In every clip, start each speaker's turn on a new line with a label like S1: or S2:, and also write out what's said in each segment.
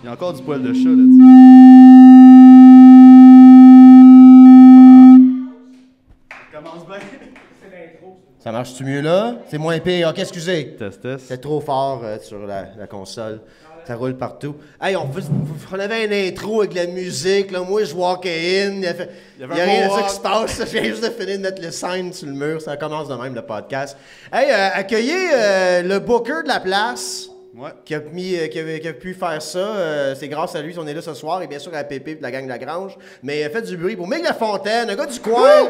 S1: Il y a encore du poil de chat là-dessus. Commence bien.
S2: Ça marche-tu mieux là? C'est moins pire. Ok, excusez.
S1: Test.
S2: C'est trop fort sur la console. Ça roule partout. Hey, on avait une intro avec de la musique. Là. Moi, je walkais in. Il y a rien de ça qui se passe. Je viens juste de finir de mettre le sign sur le mur. Ça commence de même, le podcast. Hey, accueillez le booker de la place.
S1: Ouais.
S2: Qui a pu faire ça. C'est grâce à lui qu'on est là ce soir. Et bien sûr à Pépé et la gang de la Grange. Mais faites du bruit pour Mig Lafontaine, un gars du coin.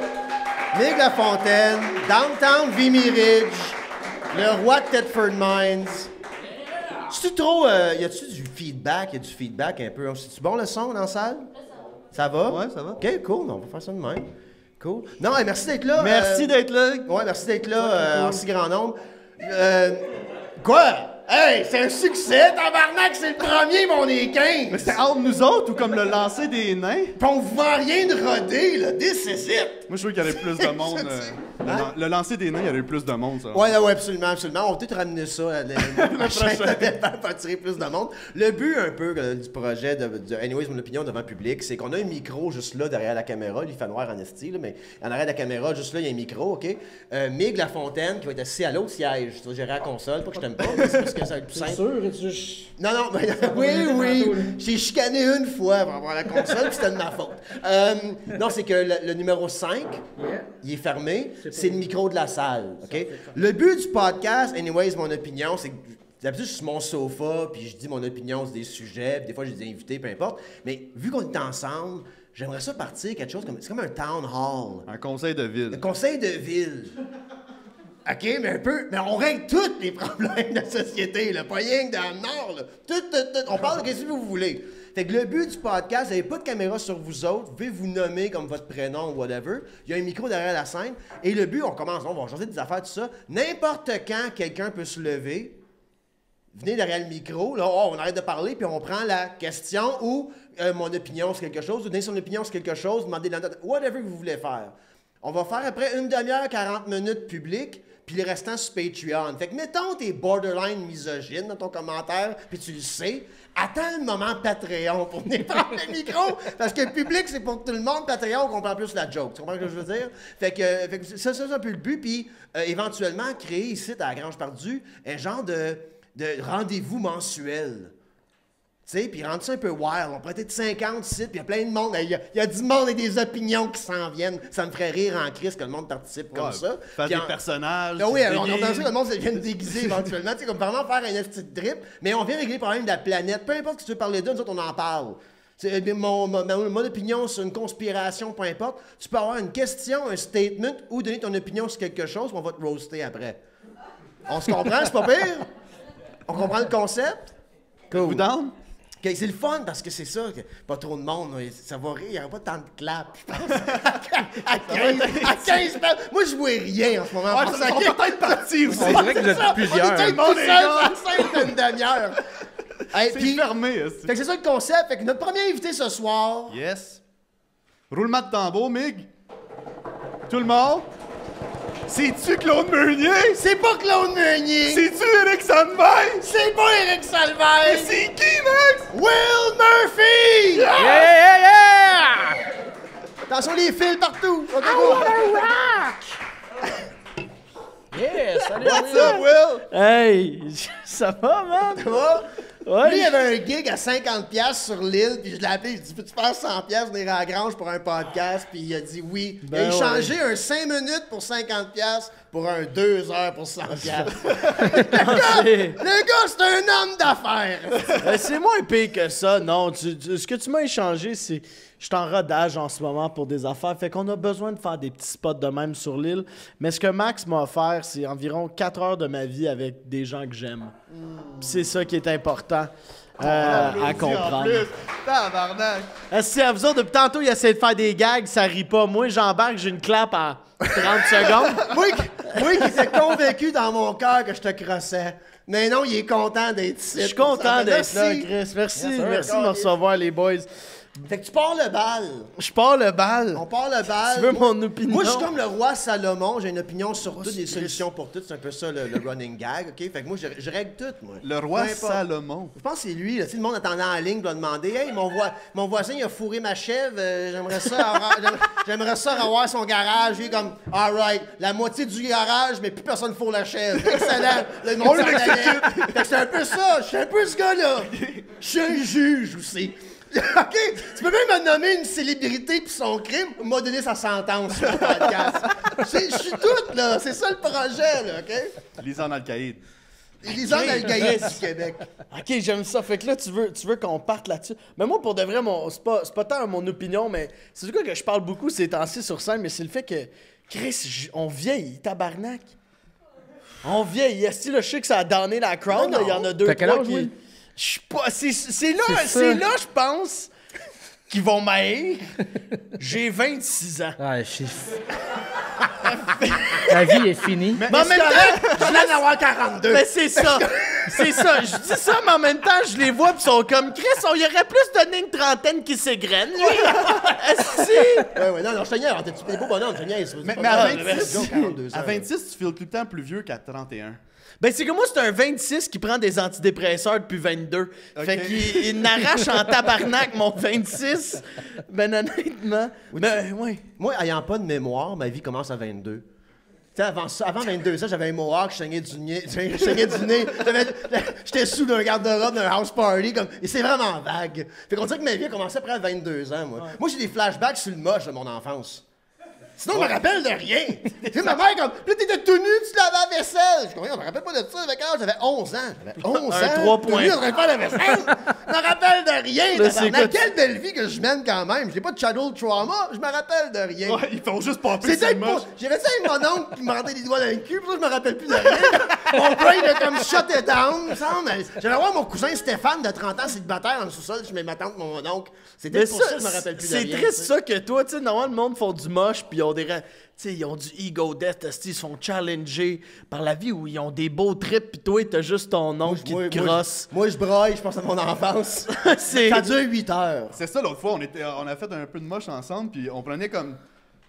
S2: Mig Lafontaine, Downtown Vimy Ridge, le roi de Thetford Mines. C'est-tu trop. Y a-tu du feedback? Y a du feedback un peu. C'est-tu bon le son dans la salle? Ça va?
S1: Ouais, ça va.
S2: Ok, cool. On va faire ça de même. Cool. Non, merci d'être là.
S1: Merci d'être là.
S2: Ouais, merci d'être là en si grand nombre. Quoi? Hey, c'est un succès, tabarnak, c'est le premier, mais on est 15!
S1: Mais c'était entre nous autres ou comme le lancer des nains?
S2: Pis on vous vend rien de rodé, là, this is it!
S1: Moi, je trouve qu'il y aurait plus de monde. Le lancer des nains, il y aurait eu plus de monde, ça.
S2: Ouais, absolument. On va peut-être ramener ça le prochain pour attirer plus de monde. Le but, un peu, du projet de Anyways, mon opinion devant le public, c'est qu'on a un micro juste là, derrière la caméra. Il fait noir en esti, là, mais en arrière de la caméra, juste là, il y a un micro, OK? Mig Lafontaine, qui va être assis à l'autre siège. Tu vas gérer la console, pas que je t'aime pas, mais c'est parce que ça va être plus simple.
S3: C'est sûr,
S2: Non, mais, oui. J'ai chicané une fois pour avoir la console, puis c'était de ma faute. Non, c'est que le numéro 5, il est fermé. C'est le micro de la salle, OK? Le but du podcast, Anyways, mon opinion, c'est que d'habitude, je suis sur mon sofa, puis je dis mon opinion sur des sujets, puis des fois, j'ai des invités, peu importe. Mais vu qu'on est ensemble, j'aimerais ça partir quelque chose comme... C'est comme un town hall.
S1: Un conseil de ville.
S2: Un conseil de ville. OK, mais un peu... Mais on règle tous les problèmes de la société, là. Pas rien que dans le Nord, là. Tout. On parle de ce que vous voulez. Fait que le but du podcast, vous n'avez pas de caméra sur vous autres, vous pouvez vous nommer comme votre prénom ou whatever. Il y a un micro derrière la scène. Et le but, on commence, on va changer des affaires, tout ça. N'importe quand, quelqu'un peut se lever, venez derrière le micro, là, on arrête de parler, puis on prend la question ou mon opinion sur quelque chose, ou donner son opinion sur quelque chose, demander whatever que vous voulez faire. On va faire après une demi-heure, 40 minutes public, puis les restants sur Patreon. Fait que mettons t'es borderline misogyne dans ton commentaire, puis tu le sais, attends le moment Patreon pour venir prendre le micro, parce que le public, c'est pour tout le monde. Patreon, on comprend plus la joke. Tu comprends ce que je veux dire? Fait que ça, c'est un peu le but, puis éventuellement, créer ici, à la Grange Perdue, un genre de rendez-vous mensuel. Tu sais, puis rendre ça un peu wild. On pourrait être 50 sites, puis il y a plein de monde. Il y a du monde et des opinions qui s'en viennent. Ça me ferait rire en crise que le monde participe comme ça.
S1: Faire des personnages.
S2: Ben oui, on pense que le monde vienne déguiser éventuellement. Tu sais, comme vraiment faire un petite drip, mais on vient régler le problème de la planète. Peu importe ce que tu veux parler d'eux, nous autres, on en parle. Mon opinion sur une conspiration, peu importe. Tu peux avoir une question, un statement, ou donner ton opinion sur quelque chose, on va te roaster après. On se comprend, c'est pas pire? On comprend le concept?
S1: Cool. Vous down?
S2: Okay, c'est le fun parce que c'est ça, pas trop de monde, ça va rire, il n'y aura pas tant de clap, je pense. à 15 moi je vois rien en ce moment.
S1: Ouais, ça va peut-être partir aussi.
S3: On dirait que vous êtes plusieurs.
S2: On est tout seul une demi-heure.
S1: C'est fermé.
S2: Fait que c'est ça le concept, fait que notre premier invité ce soir...
S1: Yes. Roulement de tambour, Mig. Tout le monde. C'est-tu Claude Meunier?
S2: C'est pas Claude Meunier!
S1: C'est-tu Éric Salvaille?
S2: C'est pas Éric Salvaille!
S1: C'est qui, Max?
S2: Will Murphy!
S3: Yeah!
S2: Attention les fils partout!
S3: I wanna rock! Yeah, salut
S1: What's up, Will?
S3: Hey, ça va, man?
S2: Ça va?
S3: Ouais.
S2: Lui, il avait un gig à 50$ sur l'île, puis je l'ai appelé, je dis, peux-tu faire 100$ venir à la Grange pour un podcast? Puis il a dit oui. Il a échangé un 5 minutes pour 50$ pour un 2 heures pour 100$. le gars, c'est un homme d'affaires.
S3: C'est moins pire que ça, non. Ce que tu m'as échangé, c'est... Je suis en rodage en ce moment pour des affaires, fait qu'on a besoin de faire des petits spots de même sur l'île. Mais ce que Max m'a offert, c'est environ 4 heures de ma vie avec des gens que j'aime. C'est ça qui est important à comprendre.
S1: Tabarnak.
S3: Si à vous autres, depuis tantôt, il essaie de faire des gags, ça rit pas. Moi, j'embarque, j'ai une clap en 30 secondes.
S2: moi qui étais convaincu dans mon cœur que je te crossais. Mais non, il est content d'être ici.
S3: Je suis content d'être là, Chris. Merci de me recevoir, les boys.
S2: Fait que tu pars le bal.
S3: Je pars le bal.
S2: On part le bal.
S3: Tu veux mon opinion?
S2: Moi, je suis comme le roi Salomon. J'ai une opinion sur toutes, des solutions pour toutes. C'est un peu ça, le running gag, OK? Fait que moi, je règle tout, moi.
S1: Le roi
S2: Peu importe.
S1: Salomon.
S2: Je pense que c'est lui, là. Tu sais, le monde attendant en ligne doit demander « Hey, mon voisin, il a fourré ma chèvre. J'aimerais ça revoir son garage. » Il est comme « All right, la moitié du garage, mais plus personne fourre la chèvre. Excellent. » Le monde s'en allait. Fait que c'est un peu ça. Je suis un peu ce gars-là. Je suis un juge aussi. OK? Tu peux même me nommer une célébrité puis son crime, m'a donné sa sentence sur le podcast. Je suis toute, là. C'est ça le projet, là, OK?
S1: Lisanne Al-Qaïd.
S2: Lisanne Al-Qaïd du Québec.
S3: OK, j'aime ça. Fait que là, tu veux qu'on parte là-dessus. Mais moi, pour de vrai, c'est pas tant mon opinion, mais c'est du coup que je parle beaucoup ces temps-ci sur scène, mais c'est le fait que, Chris, on vieillit, tabarnak. On vieillit. Est-ce que je sais que ça a donné la crowd?
S2: Non, non.
S3: Il y en a deux,
S4: T'as quel
S3: trois
S4: âge,
S3: qui...
S4: oui?
S3: Je suis pas... C'est là,
S4: C'est ça.
S3: je pense, qu'ils vont m'haïr. J'ai 26 ans.
S4: Ouais, la vie est finie.
S3: Mais en même temps,
S2: je viens d'en avoir 42.
S3: mais c'est ça. C'est ça. Je dis ça, mais en même temps, je les vois pis ils sont comme Chris, on y aurait plus donné une trentaine qui s'égrène, lui. Esti!
S2: Ouais, non, je te niaise. T'es beau bonhomme, je te niaise.
S1: Mais à
S2: grave.
S1: 26,
S2: 42 ans.
S1: à 26, tu files tout le temps plus vieux qu'à 31.
S3: Ben, c'est que moi, c'est un 26 qui prend des antidépresseurs depuis 22.
S1: Ok.
S3: Fait qu'il n'arrache en tabarnak mon 26. Ben, honnêtement. Mais, ouais.
S2: Moi, ayant pas de mémoire, ma vie commence à 22. Tu sais, avant 22 ans, j'avais un mohawk, je saignais du nez. J'étais sous d'un garde-robe d'un house party, comme, et c'est vraiment vague. Fait qu'on dirait que ma vie a commencé après à 22 ans, moi. Moi, j'ai des flashbacks sur le moche de mon enfance. Sinon, je me rappelle de rien. Tu sais, ma mère, comme, là, t'étais tout nu, tu lavais la vaisselle. Je comprends, je me rappelle pas de ça. J'avais 11 ans. J'avais 11 ans.
S3: Un 3 points.
S2: Tout nu en train de faire la vaisselle. Je me rappelle de rien.
S3: Là, c'est
S2: tabarnak.
S3: quoi,
S2: Quelle belle vie que je mène quand même. J'ai pas de childhood trauma. Je me rappelle de rien.
S1: Ouais, ils font juste popper
S2: C'est
S1: sur le
S2: peut-être
S1: moche.
S2: pas. J'avais ça avec mon oncle qui me rentrait des doigts dans le cul, puis ça, je me rappelle plus de rien. Mon brain a comme shut it down, me semble. J'allais voir mon cousin Stéphane de 30 ans, célibataire, dans le sous-sol, je mets ma tante, mon oncle. C'était
S3: Mais
S2: pour
S3: ça,
S2: ça que je me rappelle plus de
S3: c'est
S2: rien.
S3: triste
S2: tu sais.
S3: ça que toi, tu sais, normalement, le monde font du moche, puis ils ont des... Tu sais, ils ont du ego death, ils se font challenger par la vie où ils ont des beaux trips, puis toi, t'as juste ton oncle qui te crosse.
S2: Moi, je broille, je pense à mon enfance.
S3: C'est...
S2: Ça dure 8 heures.
S1: C'est ça, l'autre fois, on a fait un peu de moche ensemble, puis on prenait comme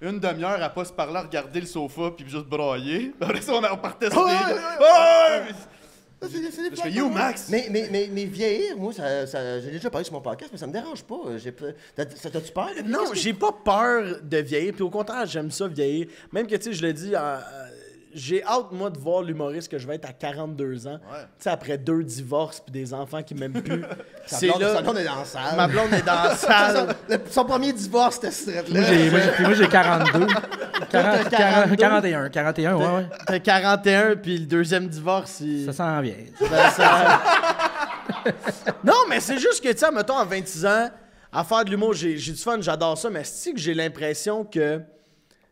S1: une demi-heure à pas se parler, à regarder le sofa, puis juste brailler. Après ça, on partait sur des... Je fais « You, Max! »
S2: Mais vieillir, moi, j'ai déjà parlé sur mon podcast, mais ça me dérange pas. T'as-tu peur? de vieillir?
S3: Non, j'ai pas peur de vieillir, puis au contraire, j'aime ça vieillir. Même que, tu sais, je le dis, j'ai hâte, moi, de voir l'humoriste que je vais être à 42 ans.
S1: Ouais.
S3: Tu sais, après 2 divorces puis des enfants qui m'aiment plus.
S2: Sa
S3: C'est
S2: blonde
S3: là...
S2: est dans la salle.
S3: Ma blonde est dans la salle.
S2: Son premier divorce, c'était ce là.
S4: Moi, j'ai 42.
S3: 42.
S4: 41, ouais.
S3: T'as 41, puis le deuxième divorce, il...
S4: Ça sent bien.
S3: Non, mais c'est juste que, tu sais, mettons, à 26 ans, à faire de l'humour, j'ai du fun, j'adore ça, mais c'est que j'ai l'impression que, tu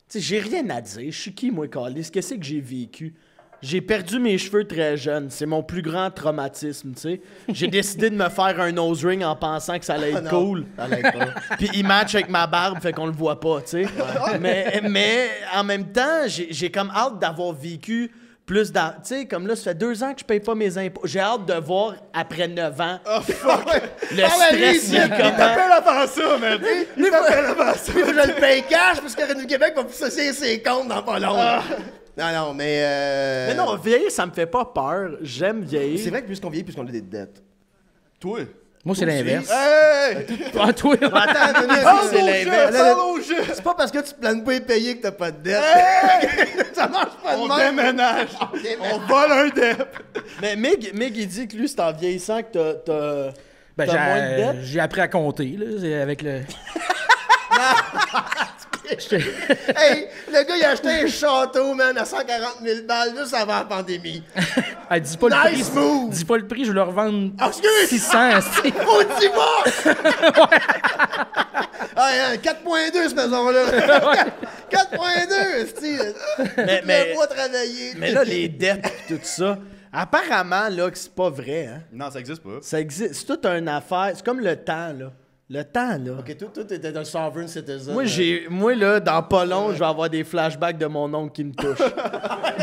S3: sais, j'ai rien à dire. Je suis qui, moi, Calis? Qu'est-ce que j'ai vécu? J'ai perdu mes cheveux très jeune. C'est mon plus grand traumatisme, tu sais. J'ai décidé de me faire un nose ring en pensant que ça allait être cool.
S2: Ça l'aide pas.
S3: Puis il match avec ma barbe, fait qu'on le voit pas, tu sais. Mais en même temps, j'ai comme hâte d'avoir vécu plus tu sais, comme là, ça fait 2 ans que je paye pas mes impôts. J'ai hâte de voir, après 9 ans,
S1: Oh fuck!
S3: le stress, il est
S1: Il
S3: comment.
S1: t'appelle avant ça, man! Il t'appelle avant ça!
S2: Je le paye cash parce que Revenu Québec va associer ses comptes dans pas long. Non, mais.
S3: Mais non, vieillir, ça me fait pas peur. J'aime vieillir.
S2: C'est vrai que plus qu'on vieillit, plus qu'on a des dettes.
S1: Toi!
S4: Moi, c'est l'inverse.
S1: Hey!
S4: Ah, toi,
S3: Attends,
S2: Parle
S3: c'est
S2: au
S3: l'inverse.
S2: jeu,
S1: Parle au jeu!
S2: C'est pas parce que tu planes pas payer que t'as pas de dette. Ça marche pas de
S1: On
S2: même.
S1: déménage! On vole un dep!
S3: Mais Mig, il dit que lui, c'est en vieillissant que t'as
S4: Ben,
S3: moins de dettes.
S4: j'ai appris à compter, là, c'est avec le...
S2: Hey, le gars, il a acheté un château, man, à 140 000 balles juste avant la pandémie.
S4: Hey, dis pas le
S2: Nice
S4: prix.
S2: move!
S4: Dis pas le prix, je vais le revendre
S2: Ah, excuse!
S4: 600. esti.
S2: Au divorce! Ah, 4.2 cette maison-là. 4.2, esti.
S3: Mais-
S2: Pas travailler.
S3: Mais là, les dettes pis tout ça, apparemment, là, que c'est pas vrai, hein.
S1: Non, ça existe pas.
S3: Ça existe. C'est toute une affaire. C'est comme le temps, là. Le temps, là.
S2: Ok, toi, t'étais un sovereign citizen.
S3: Moi, là, dans pas long, je vais avoir des flashbacks de mon oncle qui me touche.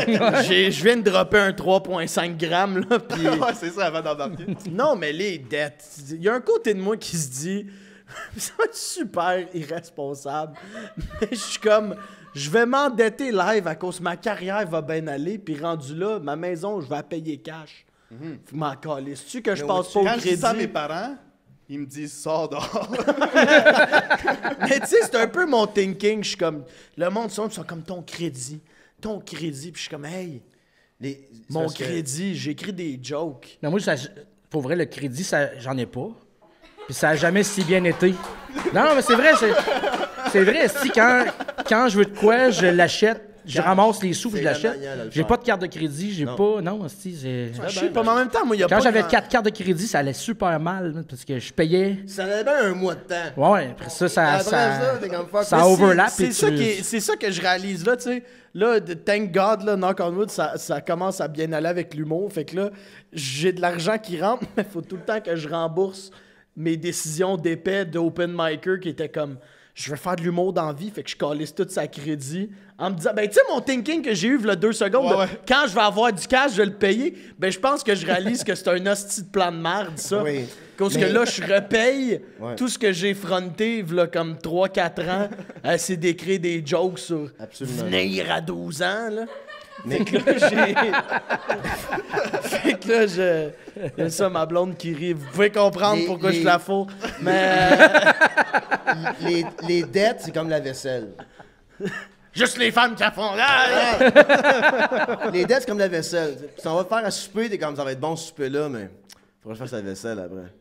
S3: Je viens de dropper un 3,5 grammes, là, pis...
S1: Ouais, c'est ça avant d'embarquer.
S3: Non, mais les dettes. Il y a un côté de moi qui se dit, Ça va être super irresponsable. Mais je suis comme, je vais m'endetter live à cause que ma carrière va bien aller, puis rendu là, ma maison, je vais la payer cash. Vous m'en calez-tu que je passe pas au
S1: Quand je dis
S3: crédit?
S1: ça à mes parents, ils me disent « Sors dehors!
S3: Mais tu sais, c'est un peu mon thinking. Je suis comme, le monde, ils sont comme ton crédit. Puis je suis comme, hey, mon crédit, j'écris des jokes.
S4: Non, moi, pour vrai, le crédit, j'en ai pas. Puis ça a jamais si bien été. Non, mais c'est vrai, c'est vrai. Si quand je veux de quoi, je l'achète, je ramasse les sous, puis je l'achète. J'ai pas de carte de crédit, j'ai pas. Non, si, c'est.
S3: Je sais pas, mais en même temps, moi, il y a
S4: Quand
S3: pas
S4: j'avais
S3: grand-
S4: 4 cartes de crédit, ça allait super mal, parce que je payais.
S2: Ça avait bien un mois de temps.
S4: Ouais, après ça,
S2: Après ça, t'es comme fuck.
S4: ça
S2: Mais
S4: overlap.
S3: C'est
S4: et
S3: ça,
S4: tu-
S3: c'est ça que je réalise là, tu sais. Là, thank God, là, knock on wood, ça commence à bien aller avec l'humour. Fait que là, j'ai de l'argent qui rentre, mais il faut tout le temps que je rembourse mes décisions d'épais d'open micer qui étaient comme, je veux faire de l'humour dans la vie, fait que je calisse tout ça à crédit. En me disant, ben tu sais, mon thinking que j'ai eu il y a 2 secondes,
S1: Ouais,
S3: de,
S1: ouais.
S3: quand je vais avoir du cash, je vais le payer, ben je pense que je réalise que c'est un hostie de plan de merde, ça.
S2: Oui.
S3: Parce
S2: Mais-
S3: que là, je repaye
S2: Ouais.
S3: tout ce que j'ai fronté, v'là comme 3-4 ans, à essayer d'écrire des jokes sur
S2: Absolument.
S3: venir à 12 ans, là.
S2: Mais-
S3: Fait que là, fait que là, c'est ça, ma blonde qui rit. Vous pouvez comprendre pourquoi je la fous. Mais
S2: les dettes, c'est comme la vaisselle.
S3: juste les femmes qui la font.
S2: Les dettes, c'est comme la vaisselle. Si on va te faire à souper, t'es comme ça va être bon ce souper-là, mais faudra que je fasse la vaisselle après.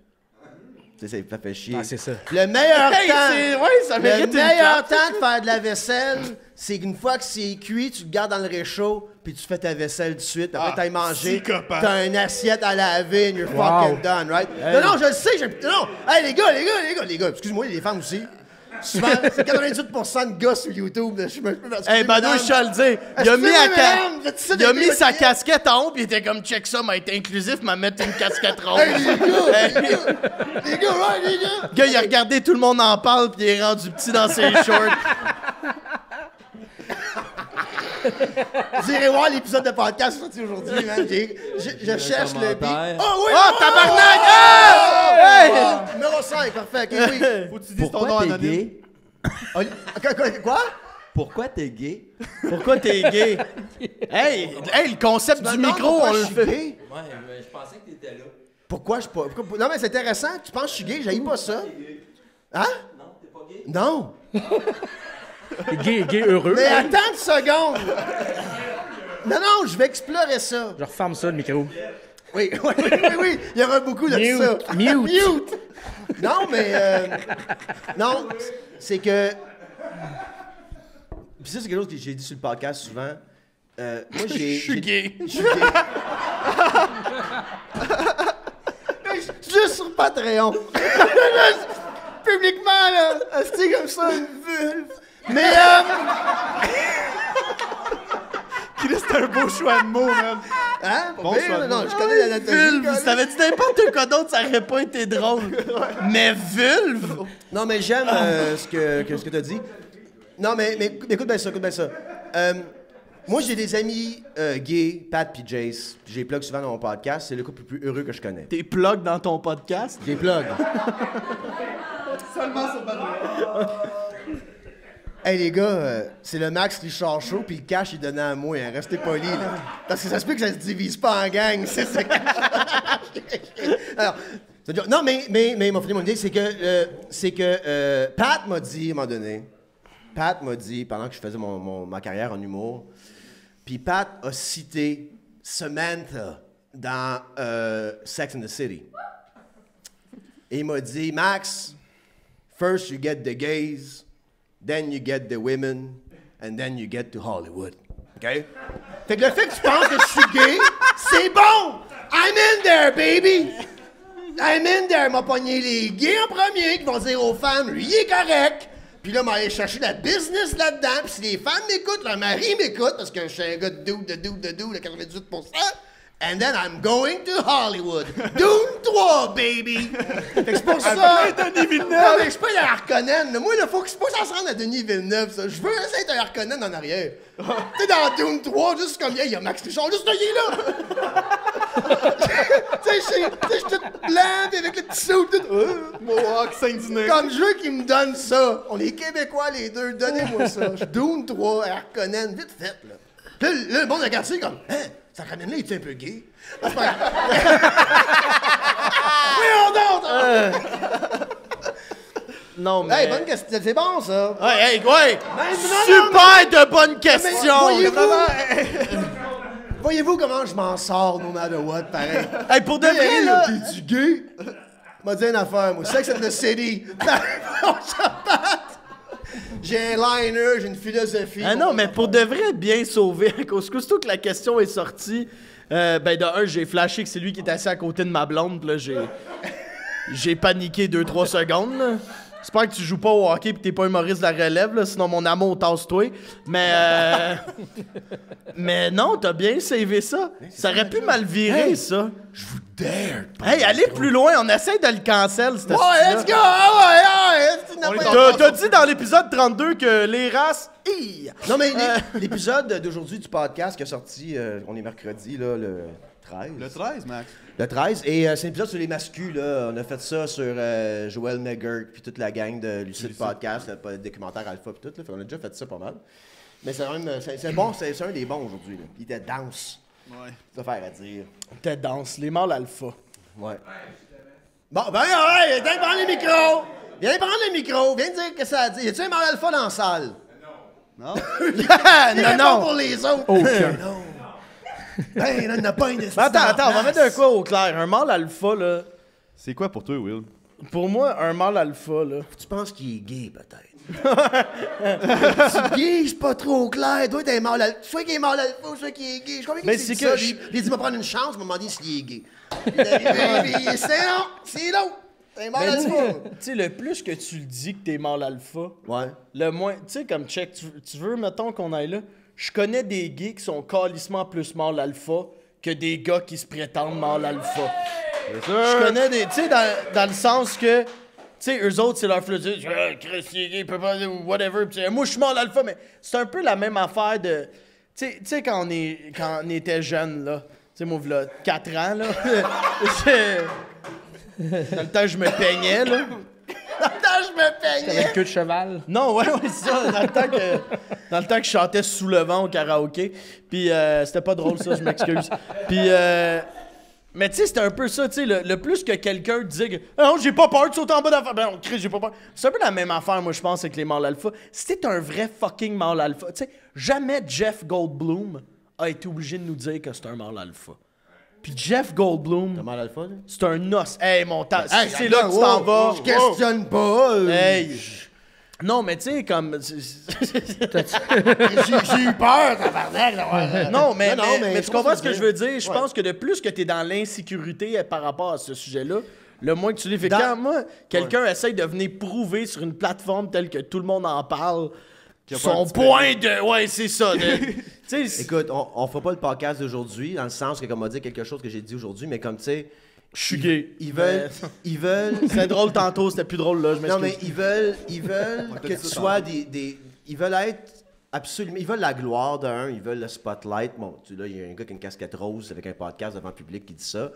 S2: Tu sais, ça fait chier.
S4: Ah, c'est ça.
S2: Le meilleur
S3: Hey,
S2: temps.
S3: ouais, ça
S2: Le
S3: mérite une
S2: meilleur
S3: clap.
S2: temps de faire de la vaisselle, c'est qu'une fois que c'est cuit, tu le gardes dans le réchaud, puis tu fais ta vaisselle tout de suite. Après, t'ailles manger.
S1: psychopathe.
S2: T'as une assiette à laver, and you're
S4: Wow.
S2: fucking done, right? Non, je le sais. Non, hey, les gars, excuse-moi, les femmes aussi. Souvent, c'est 98% de gars sur YouTube.
S3: Hey, Bado, je te le dis. Il a mis, il a mis sa casquette en haut, puis il était comme, check ça, m'a été inclusif, m'a mettre une casquette rose.
S2: Hey, les gars, les gars, right, les gars.
S3: Le gars, il a regardé Tout le monde en parle, puis il est rendu petit dans ses shorts.
S2: Vous irez voir l'épisode de podcast sorti aujourd'hui, man. Je cherche le beat.
S5: commentaire.
S2: Oh oui!
S3: Oh, tabarnak! Ah!
S2: Oh, numéro 5, parfait. Ok, oui.
S1: Faut que tu dises ton nom
S5: Pourquoi t'es
S1: anonyme.
S5: gay?
S2: Quoi?
S5: Pourquoi t'es gay?
S3: Pourquoi t'es gay? Hey, le concept du micro, on le fait.
S5: Ouais, mais je pensais que t'étais là.
S2: Pourquoi je suis pas. Non, mais c'est intéressant. Tu penses que je suis gay? J'haïs pas ça. Hein?
S5: Non, t'es pas gay?
S2: Non.
S4: Gay heureux.
S2: Mais attends une seconde. Non, je vais explorer ça.
S4: Je referme ça, le micro.
S2: Oui. Il y aura beaucoup de ça.
S4: Mute.
S2: Non, mais. Non, c'est que. Puis ça, c'est quelque chose que j'ai dit sur le podcast souvent. Moi, j'ai.
S3: Je suis gay.
S2: Je suis gay. Juste sur Patreon. Publiquement, là. C'est comme ça, une vulve. Mais,
S1: Chris, c'est un beau choix de mots, man.
S2: hein?
S1: Bon
S2: Pire,
S1: choix de
S2: non,
S1: mots.
S2: je connais l'anatomie.
S3: Vulve, si t'avais dit n'importe quoi d'autre, ça aurait pas été drôle. Mais vulve?
S2: Non, mais j'aime ce que t'as dit. Non, mais écoute bien ça, moi, j'ai des amis gays, Pat puis Jace. J'ai plug souvent dans mon podcast. C'est le couple le plus heureux que je connais.
S3: T'es plug dans ton podcast?
S2: J'ai plug.
S1: Seulement sur Patreon.
S2: Hey, les gars, c'est le Max Richard Show, puis le cash, il donnait à moi. Hein. Restez polis, là. Parce que ça se peut que ça se divise pas en gang, c'est ça. Alors, non, mais m'a fini mon idée, c'est que Pat m'a dit, à un moment donné, pendant que je faisais ma carrière en humour, puis Pat a cité Samantha dans Sex and the City. Et il m'a dit, Max, first you get the gays, then you get the women, and then you get to Hollywood. OK? Fait que le fait que tu penses que je suis gay, c'est bon! I'm in there, baby! I'm in there! M'a pogné les gays en premier qui vont dire aux femmes, lui, il est correct! Puis là, m'a allé chercher la business là-dedans. Puis si les femmes m'écoutent, leur mari m'écoute, parce que je suis un gars de dude, de 98%. And then I'm going to Hollywood. Dune 3, baby! Fait que c'est pour ça.
S1: Denis Villeneuve.
S2: Non, mais je suis pas un Harkonnen. là. Moi, il faut que ça se rende à Denis Villeneuve, ça. Je veux essayer d'être un Harkonnen en arrière. Tu sais, dans Dune 3, juste comme il y a Max Richard, juste là, il est là. Tu sais, je suis tout blanc, pis avec le petit soupe, tout.
S1: Mohawk, Saint-Denis.
S2: Comme je veux qu'ils me donnent ça. On est Québécois, les deux. Donnez-moi ça. Je Dune 3, Harkonnen, vite fait, là. Là, le monde regarde ça, comme, hein, ça ramène là, il est un peu gay. C'est pas grave. Oui, on donne!
S3: Non, mais...
S2: Hey, bonne question. C'est bon, ça.
S3: Ouais,
S2: non,
S3: super de bonnes questions!
S2: Voyez-vous comment je m'en sors, no matter what, pareil.
S3: Hey, pour de vrai, là...
S2: T'es-tu gay? M'a dit une affaire, moi. Sex and the City. J'ai un liner, j'ai une philosophie.
S3: Ah non, mais pour de vrai, bien sauvé, à cause que surtout que la question est sortie, ben de un, j'ai flashé que c'est lui qui est assis à côté de ma blonde, pis là, j'ai paniqué 2-3 secondes, là. J'espère que tu joues pas au hockey pis que t'es pas humoriste de la relève, là, sinon mon amour tasse-toi. Mais non, t'as bien savé ça. Ça aurait pu mal virer, ça.
S2: Je vous dare.
S3: Hey, allez plus loin, on essaie de le cancel, cette
S2: Ouais, let's go!
S3: T'as dit dans l'épisode 32 que les races...
S2: Non, mais l'épisode d'aujourd'hui du podcast qui est sorti, on est mercredi, là, le 13.
S1: Le 13, Max.
S2: Le 13, et c'est un épisode sur les mascus, là. On a fait ça sur Joël Megert, puis toute la gang de Lucide Podcast, le documentaire Alpha, puis tout, là. On a déjà fait ça pas mal. Mais c'est même, c'est bon, c'est un des bons aujourd'hui, là. Il était dense.
S1: Ouais.
S2: C'est affaire à dire.
S3: T'es dense, les mâles alpha.
S2: Ouais. Bon, ben, ouais, viens prendre les micros! Viens prendre les micros, viens dire que ça a dit. Y a-tu un mâle alpha dans la salle?
S1: Non?
S3: Non.
S2: Pour les autres.
S4: Aucun.
S2: Non. Ben, il n'y en a pas une espèce.
S3: Attends, on va mettre un quoi au clair. Un mâle alpha, là.
S1: C'est quoi pour toi, Will?
S3: Pour moi, un mâle alpha, là.
S2: Tu penses qu'il est gay, peut-être? Tu gay, c'est pas trop clair. Toi, t'es mâle alpha. Soit qu'il est mâle alpha, soit qu'il est gay. Je crois
S3: Mais
S2: qu'il
S3: c'est
S2: dit
S3: que
S2: ça.
S3: je-
S2: Il dit, m'a prendre une chance, m'a demandé s'il est gay. Il est arrivé, c'est non, c'est non. T'es mâle
S3: Mais tu
S2: alpha.
S3: sais, le plus que tu le dis que t'es mâle alpha,
S2: Ouais.
S3: le moins. Tu sais, comme check, tu veux, mettons qu'on aille là. Je connais des gays qui sont calissement plus mâle alpha que des gars qui se prétendent mâle alpha. Je connais des. Tu sais, dans le sens que. Tu sais, eux autres, c'est leur philosophie. Chris, il est gay, il peut pas. Ou whatever. Puis, moi, je suis mâle alpha, mais c'est un peu la même affaire de. Tu sais, quand on était jeunes, là. Tu sais, moi, là, 4 ans, là. Dans le temps que je me peignais, là.
S2: Attends, je me peignais.
S4: Avec queue de cheval.
S3: Non, ouais, c'est ça. Dans le temps que je chantais sous le vent au karaoké. Puis c'était pas drôle, ça, je m'excuse. Puis, mais tu sais, c'était un peu ça, tu sais, le plus que quelqu'un disait que « Non, j'ai pas peur de sauter en bas d'affaire. » Ben non, Chris, j'ai pas peur. C'est un peu la même affaire, moi, je pense, avec les mâles alpha. Si t'es un vrai fucking mâle alpha, tu sais, jamais Jeff Goldblum a été obligé de nous dire que c'est un mâle alpha. Puis Jeff Goldblum,
S2: T'es mâle alpha, là?
S3: c'est un os. Hey, mon temps,
S2: Hey,
S3: c'est là que tu t'en vas.
S2: Je questionne pas.
S3: Hey! Non, mais tu sais, comme.
S2: J'ai eu peur, tabarnak, d'avoir.
S3: Non, mais
S2: mais
S3: tu comprends ce que je veux dire? Je pense que de plus que tu es dans l'insécurité par rapport à ce sujet-là, le moins que tu l'es. Fait que quand moi, quelqu'un essaye de venir prouver sur une plateforme telle que tout le monde en parle, son point de. Ouais, c'est ça. Tu sais,
S2: Écoute, on fera pas le podcast d'aujourd'hui, dans le sens que, comme on a dit quelque chose que j'ai dit aujourd'hui, mais comme tu sais.
S3: je suis gay.
S2: Ils veulent.
S3: C'était drôle tantôt, c'était plus drôle là, je
S2: Non,
S3: m'excuse.
S2: mais ils veulent que tu sois des. Ils veulent être. Absolument. Ils veulent la gloire d'un, ils veulent le spotlight. Bon, tu là, il y a un gars qui a une casquette rose avec un podcast devant le public qui dit ça.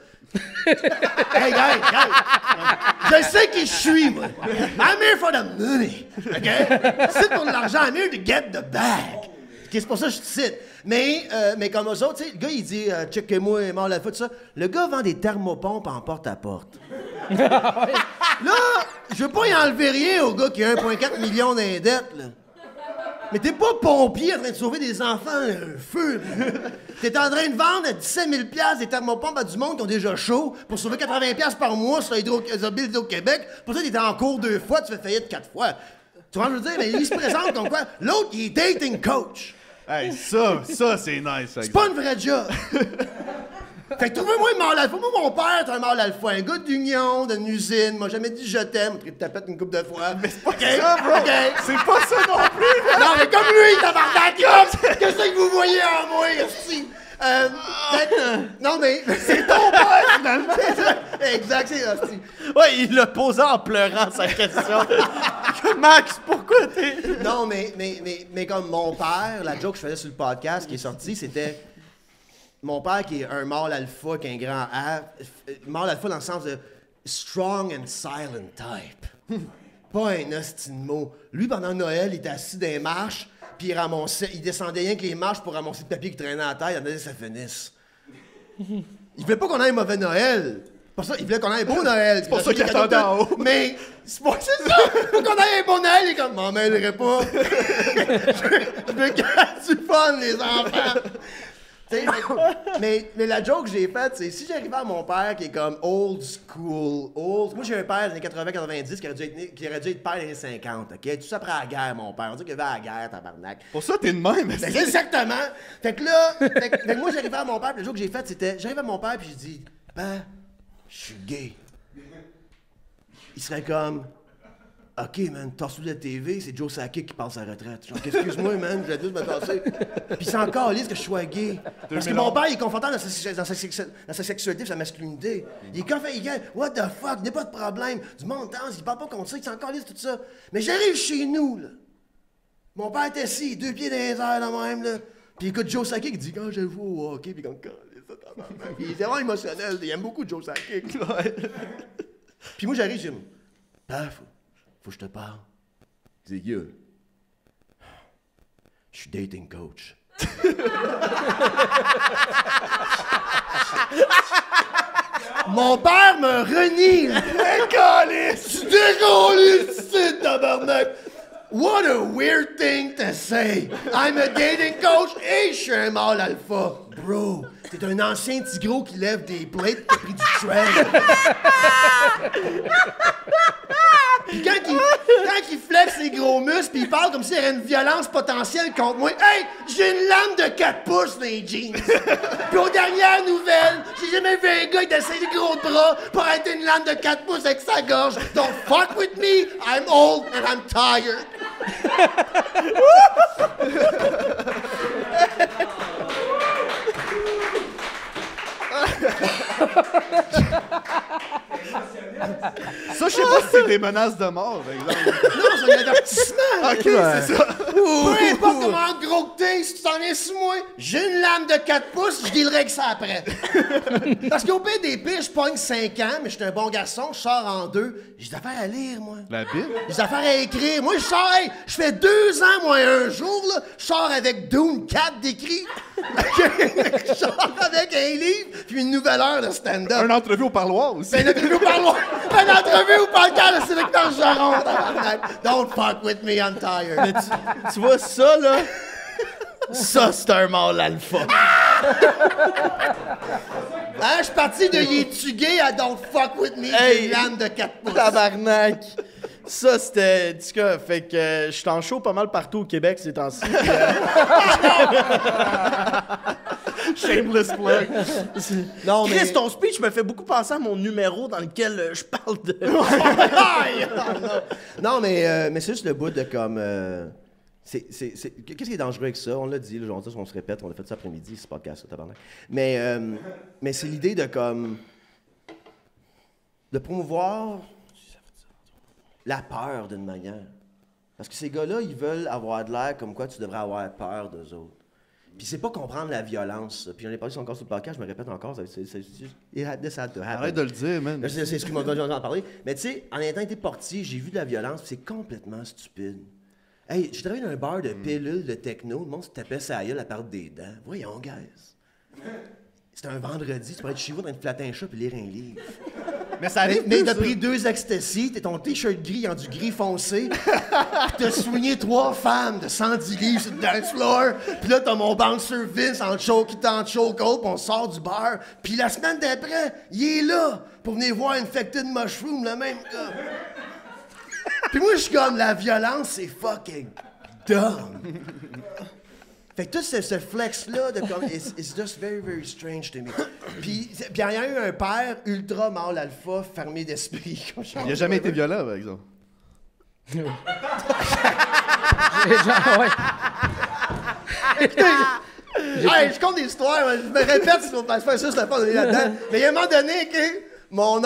S2: Hey, guys! Je sais qui je suis, moi. I'm here for the money. OK? C'est pour l'argent. I'm here to get the bag. OK, c'est pour ça que je te cite. Mais comme eux autres, tu sais, le gars, il dit checkez-moi, mort la foot, ça. Le gars vend des thermopompes en porte-à-porte. Là, je veux pas y enlever rien au gars qui a 1,4 million d'indettes, là. Mais t'es pas pompier en train de sauver des enfants un feu. T'es en train de vendre à 17 000 $ des thermopompes à du monde qui ont déjà chaud pour sauver 80 $, par mois sur Hydro-Québec. Pour ça, t'es en cours 2 fois, tu fais faillite 4 fois. Tu vois ce que je veux dire? Mais il se présente comme quoi? L'autre, il est dating coach.
S1: Hey, ça, c'est nice.
S2: C'est pas une vraie job. Fait que trouvez-moi un mâle alpha. Moi, mon père, c'est un mâle alpha. Un gars d'union, d'une usine, m'a jamais dit je t'aime. Il te tapette une couple de fois. Mais c'est pas
S1: ça, bro. C'est pas ça non plus, là.
S2: Non, mais comme lui, tabarnak, qu'est-ce que vous voyez en moi, esti? Non, mais c'est ton père, finalement. Exact, c'est esti.
S3: Ouais, il l'a posé en pleurant sa question. Max, pourquoi t'es.
S2: Non, mais comme mon père, la joke que je faisais sur le podcast qui est sorti, c'était mon père qui est un mâle alpha, qui est un grand A, mâle alpha dans le sens de strong and silent type. Pas un hostie de mot. Lui, pendant Noël, il était assis dans les marches, puis il descendait rien que les marches pour ramasser le papier qui traînait à la terre, il attendait que ça finisse. Il voulait pas qu'on ait un mauvais Noël. Pour ça, il voulait qu'on ait un beau Noël.
S1: C'est pour ça qu'il attendait en haut.
S2: Mais c'est ça! Pour qu'on ait un bon Noël, il est comme, m'en mêlerai pas. Je veux qu'il y ait du fun, les enfants. mais la joke que j'ai faite, c'est si j'arrivais à mon père qui est comme old school, Moi, j'ai un père des années 80-90 qui aurait dû être père des années 50, OK? Tout ça après la guerre, mon père. On dit qu'il va à la guerre, tabarnak.
S1: Pour ça, t'es de même.
S2: Ben, exactement! Fait que là, moi, j'arrivais à mon père, puis le joke que j'ai fait, c'était, j'arrive à mon père, puis je dis, ben, je suis gay. Il serait comme, OK, man, t'as reçu la TV, c'est Joe Sakic qui passe à la retraite. Genre, excuse-moi, man, je vais juste me tasser. Puis c'est encore lisse que je sois gay. Parce que mon père, il est confortable dans sa sexualité et sa masculinité. Il est confortable, il dit, what the fuck, il n'y a pas de problème. Du monde danse, il parle pas contre ça, il est encore lisse tout ça. Mais j'arrive chez nous, là. Mon père est assis, 2 pieds dans les airs, là même, là. Puis il écoute Joe Sakic, il dit, quand je joue au hockey, puis quand puis il est vraiment émotionnel, il aime beaucoup Joe Sakic. Puis moi, j'arrive, je dis, paf, faut que je te parle. Il dit, yo, je suis dating coach. Mon père me renie. Tu décollé, c'est tabarnak. What a weird thing to say. I'm a dating coach et je suis un mâle alpha. Bro, t'es un ancien tigreau qui lève des plates qui a pris du trail. Puis quand il flexe ses gros muscles, puis il parle comme s'il y avait une violence potentielle contre moi. Hey, j'ai une lame de 4 pouces dans les jeans. Puis aux dernières nouvelles, j'ai jamais vu un gars qui a assez gros de bras pour arrêter une lame de 4 pouces avec sa gorge. Don't fuck with me, I'm old and I'm tired.
S1: Ça, je sais pas si c'est des menaces de mort, par exemple.
S2: Non, c'est un avertissement.
S1: OK, c'est ça.
S2: Peu importe comment gros que t'es, si tu t'en es sous moi, j'ai une lame de 4 pouces, je dealerai avec ça après. Parce qu'au pire des pires, je pogne 5 ans, mais je suis un bon garçon, je sors en 2. J'ai des affaires à lire, moi.
S1: La Bible?
S2: J'ai des affaires à écrire. Moi, je sors, je fais 2 ans, moi, un jour, là, je sors avec Dune 4 d'écrit. Je sors avec un livre, puis une nouvelle heure de stand-up.
S1: Une entrevue au parloir aussi.
S2: Une entrevue au parloir. Une entrevue au podcast de Sélecteur Jaron. Don't fuck with me, I'm tired.
S3: Mais tu vois ça, là? Ça, c'est un mâle alpha.
S2: Hein, je suis parti de "Es-tu gay" à "Don't fuck with me",
S3: Hey,
S2: une lame de 4 pouces.
S3: Tabarnak. Ça, c'était... En tout cas, fait que je suis en show pas mal partout au Québec ces temps-ci.
S1: Shameless plug.
S2: Non, mais...
S3: Chris, ton speech me fait beaucoup penser à mon numéro dans lequel je parle de...
S2: Non, mais c'est juste le bout de comme... Qu'est-ce qui est dangereux avec ça? On l'a dit, là, on se répète, on a fait ça après-midi, ce podcast, tabarnak. Mais c'est l'idée de comme... de promouvoir la peur d'une manière. Parce que ces gars-là, ils veulent avoir de l'air comme quoi tu devrais avoir peur d'eux autres. Puis c'est pas comprendre la violence. Puis j'en ai parlé encore sur le podcast, je me répète encore, this had to happen.
S1: Arrête de le dire, man.
S2: C'est ce que j'en ai parlé. Mais tu sais, en ayant été portier, j'ai vu de la violence, puis c'est complètement stupide. Hey, j'ai travaillé dans un bar de pilules de techno, le monde se tapait sa gueule à part des dents. Voyons, guys. C'était un vendredi, tu pourrais être chez vous en train de flatter un chat puis lire un livre.
S1: Mais ça arrive
S2: Mais
S1: plus,
S2: t'as
S1: ça.
S2: pris 2 ecstasy, t'es ton t-shirt gris en du gris foncé, pis t'as soigné 3 femmes de 110 livres sur le dance floor, pis là t'as mon bouncer Vince en chokehold, pis on sort du bar, pis la semaine d'après, il est là pour venir voir Infected Mushroom, le même gars. Pis moi je suis comme, la violence c'est fucking dumb. Fait que tout ce flex-là, de comme, it's just very, very strange to me. Puis il y a eu un père ultra mâle alpha, fermé d'esprit.
S1: Il a jamais été violent, par exemple.
S2: Hey, je compte des histoires, je me répète si on passe pas ça, c'est pas donné là-dedans. Mais il y a un moment donné, mon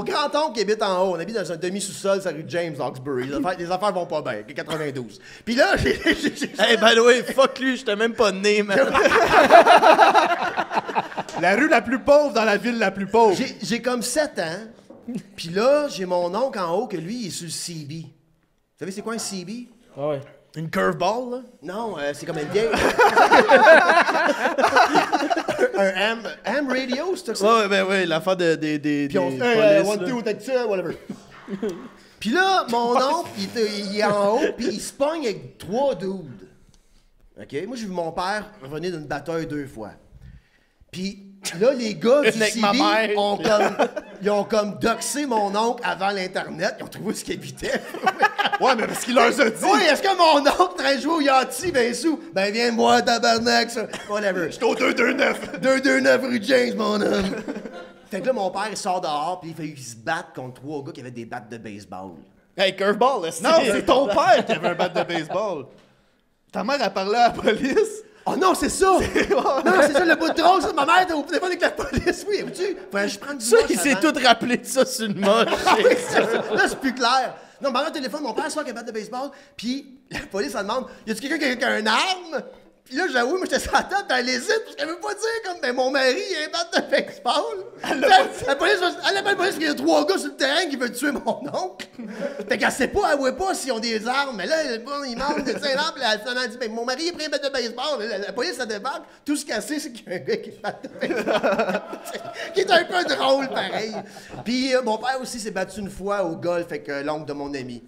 S2: grand-oncle qui habite en haut, on habite dans un demi-sous-sol sur la rue James, Hawkesbury. Les affaires vont pas bien, 92. Puis là,
S3: Hey, by the way, fuck lui, j'étais même pas né, man.
S1: La rue la plus pauvre dans la ville la plus pauvre.
S2: J'ai comme 7 ans, puis là, j'ai mon oncle en haut que lui, il est sur le CB. Vous savez, c'est quoi un CB?
S4: Ah ouais.
S3: Une curveball, là?
S2: Non, c'est comme une vieille... un ham radio, c'est ça?
S3: Ouais, ben oui, l'affaire des
S2: Puis on se
S3: polices,
S2: one,
S3: là.
S2: two, take ça, whatever. Puis là, mon oncle, il est en haut, puis il se pogne avec 3 dudes. OK? Moi, j'ai vu mon père revenir d'une bataille 2 fois. Puis là, les gars du
S3: Avec ma
S2: CB
S3: mère.
S2: ils ont comme doxé mon oncle avant l'Internet. Ils ont trouvé où ce qu'il habitait.
S1: Ouais, mais parce qu'il leur a dit.
S2: Oui, est-ce que mon oncle train de jouer au Yachty, ben sous? Ben viens me voir, tabarnak, ça. Whatever.
S1: J'étais au 229.
S2: 229 rue James, mon homme. Fait que là, mon père, il sort dehors, puis il fait qu'ils se battent contre 3 gars qui avaient des battes de baseball.
S3: Hey, curveball, là,
S1: Non, c'est ton père qui avait un bat de baseball. Ta mère a parlé à la police.
S2: Oh non, c'est ça! Non, c'est ça, le bout de drôle, ça. Ma mère était au téléphone avec la police. Oui, tu faudrait que je prenne du
S3: Ça,
S2: moche
S3: il s'est
S2: avant.
S3: tout rappelé de ça sur une moche.
S2: Là, c'est plus clair. Non, ma mère au téléphone, mon père sort avec un bat de baseball, puis la police, elle demande, y a-tu quelqu'un qui a un arme? Puis là, j'avoue, moi, j'étais sur la table, puis elle hésite, parce qu'elle veut pas dire, comme, ben, mon mari, il a un bat de baseball. La police, elle appelle la police, parce qu'il y a 3 gars sur le terrain qui veulent tuer mon oncle. Fait qu'elle sait pas, elle voit pas s'ils ont des armes. Mais là, bon, il manque de l'arme, puis elle finalement dit, ben, mon mari, il a pris un bat de baseball. La police, elle débarque. Tout ce qu'elle sait, c'est qu'il y a un gars qui a un bat de baseball. Qui est un peu drôle, pareil. Puis mon père aussi s'est battu une fois au golf avec l'oncle de mon ami.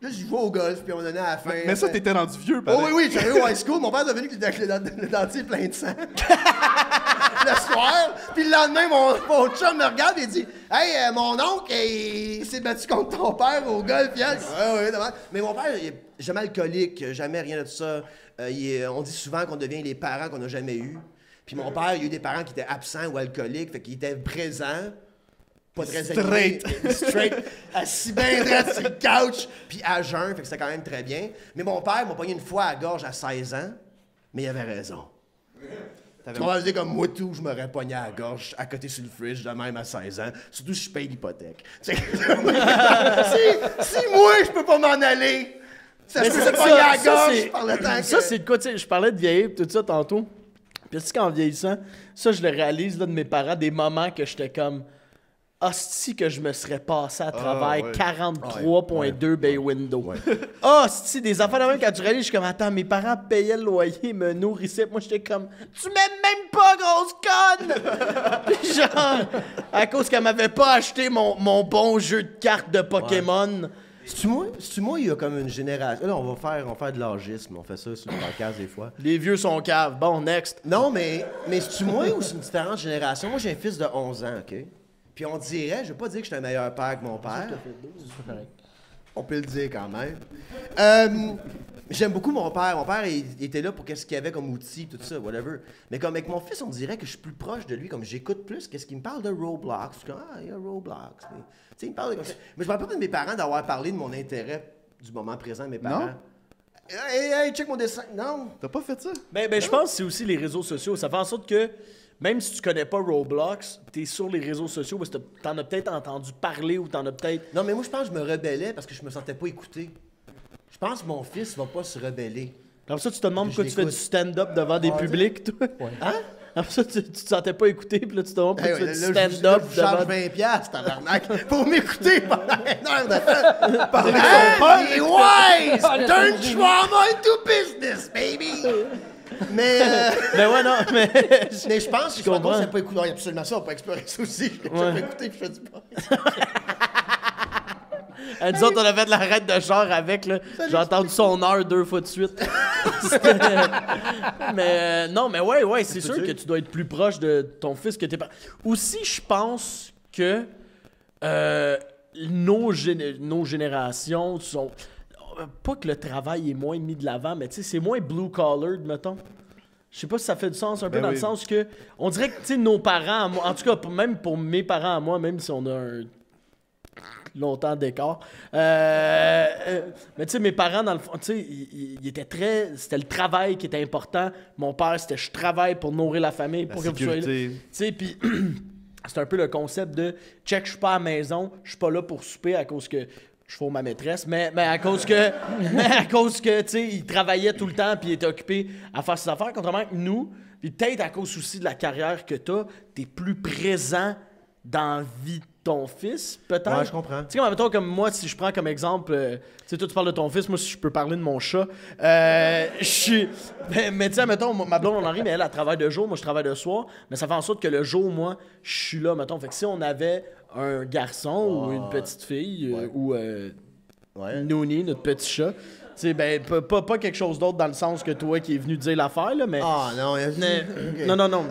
S2: Là, j'y vais au golf, puis on en a à la fin.
S1: Mais ça, t'étais rendu vieux,
S2: Oh
S1: pareil.
S2: oui, oui, j'arrive au high school. Mon père est devenu avec le dentier plein de sang. Le soir. Puis le lendemain, mon chum me regarde et dit, hey, mon oncle, il s'est battu contre ton père au golf hier. Ouais, dommage. Mais mon père, il est jamais alcoolique, jamais rien de tout ça. On dit souvent qu'on devient les parents qu'on n'a jamais eus. Puis mon père, il a eu des parents qui étaient absents ou alcooliques, fait qu'il était présent. Pas très straight, assis bien droit sur le couch, puis à jeun, fait que c'était quand même très bien. Mais mon père m'a pogné une fois à la gorge à 16 ans, mais il avait raison. On va dire comme moi tout, je m'aurais pogné à la gorge à côté sur le fridge de même à 16 ans, surtout si je paye l'hypothèque. si moi je peux pas m'en aller, ça se fait pogner à la gorge par le temps que...
S3: Ça, c'est de quoi, tu sais, je parlais de vieillir et tout ça tantôt. Puis tu sais, qu'en vieillissant, ça, je le réalise là, de mes parents, des moments que j'étais comme... Hostie que je me serais passé à travers
S1: ouais.
S3: 43.2 bay window. Hostie, des affaires de même quand tu réalises, je suis comme attends, mes parents payaient le loyer, me nourrissaient. Moi j'étais comme tu m'aimes même pas, grosse conne! Puis genre, à cause qu'elle m'avait pas acheté mon bon jeu de cartes de Pokémon.
S2: C'est-tu moi, il y a comme une génération... Là, on va faire de l'âgisme, on fait ça sur le podcast des fois.
S3: Les vieux sont caves. Bon, next.
S2: Non, mais c'est-tu moi ou c'est une différente génération? Moi, j'ai un fils de 11 ans, OK? Puis on dirait, je vais pas dire que je suis un meilleur père que mon père. On peut le dire quand même. J'aime beaucoup mon père. Mon père, il était là pour qu'est-ce qu'il y avait comme outil, tout ça, whatever. Mais comme avec mon fils, on dirait que je suis plus proche de lui, comme j'écoute plus. Qu'est-ce qu'il me parle de Roblox? Je suis comme, il y a Roblox. Tu sais, il me parle de comme ça. Mais je me rappelle pas de mes parents d'avoir parlé de mon intérêt du moment présent de mes parents.
S1: Non?
S2: Hey, check mon dessin. Non.
S1: T'as pas fait ça?
S3: Ben, je pense que c'est aussi les réseaux sociaux. Ça fait en sorte que même si tu connais pas Roblox, t'es sur les réseaux sociaux parce que t'en as peut-être entendu parler ou t'en as peut-être...
S2: Non, mais moi, je pense que je me rebellais parce que je me sentais pas écouté. Je pense que mon fils va pas se rebeller.
S3: Comme ça, tu te demandes
S2: Je
S3: pourquoi tu fais du
S2: l'écoute.
S3: stand-up devant des publics, toi?
S2: Hein?
S3: Comme ça, tu te sentais pas écoué, puis là, tu te demandes pourquoi
S2: Hey,
S3: tu
S2: ouais,
S3: fais du
S2: là,
S3: stand-up
S2: je charge
S3: devant...
S2: 20$, tabarnak, pour m'écouter pendant une heure de temps.
S1: Parler de
S2: Hein?
S1: son père.
S2: Il est wise! Turn trauma into business, baby! Mais,
S3: Ben ouais, non, mais...
S2: mais je pense que je
S3: comprends.
S2: ne pas écouté. Non, absolument ça, on peut explorer ça aussi. Je n'ai pas écouté, puis je fais du bon.
S3: Nous autres, on a fait de la raide de genre avec, là. J'ai entendu son heure 2 fois de suite. Mais non, mais ouais, c'est sûr que tu dois être plus proche de ton fils que tes parents. Aussi, je pense que nos générations sont... Pas que le travail est moins mis de l'avant, mais tu sais, c'est moins blue-collared, mettons. Je sais pas si ça fait du sens un peu
S1: Ben
S3: dans
S1: oui.
S3: le sens que... On dirait que, tu sais, nos parents, en tout cas, même pour mes parents à moi, même si on a un... longtemps d'écart. Mais tu sais, mes parents, dans le fond, tu sais, ils étaient très... C'était le travail qui était important. Mon père, c'était je travaille pour nourrir la famille, pour que vous soyez là.
S1: sécurité.
S3: Tu sais, puis c'est un peu le concept de check, je suis pas à la maison, je suis pas là pour souper à cause que je fous ma maîtresse, mais à cause que, tu sais, il travaillait tout le temps puis il était occupé à faire ses affaires, contrairement que nous, puis peut-être à cause aussi de la carrière que t'es plus présent dans la vie de ton fils, peut-être.
S2: Ouais, je comprends.
S3: Tu sais, mettons, comme moi, si je prends comme exemple, tu sais, toi, tu parles de ton fils, moi, si je peux parler de mon chat, je suis... Mais tu sais, mettons, ma blonde, on en rit, mais elle travaille de jour, moi, je travaille de soir, mais ça fait en sorte que le jour, moi, je suis là, mettons. Fait que si on avait un garçon ou une petite fille, ou Nouni, notre petit chat, tu sais, ben, pas quelque chose d'autre dans le sens que toi qui est venu dire l'affaire, là, mais...
S2: Ah non,
S3: Non.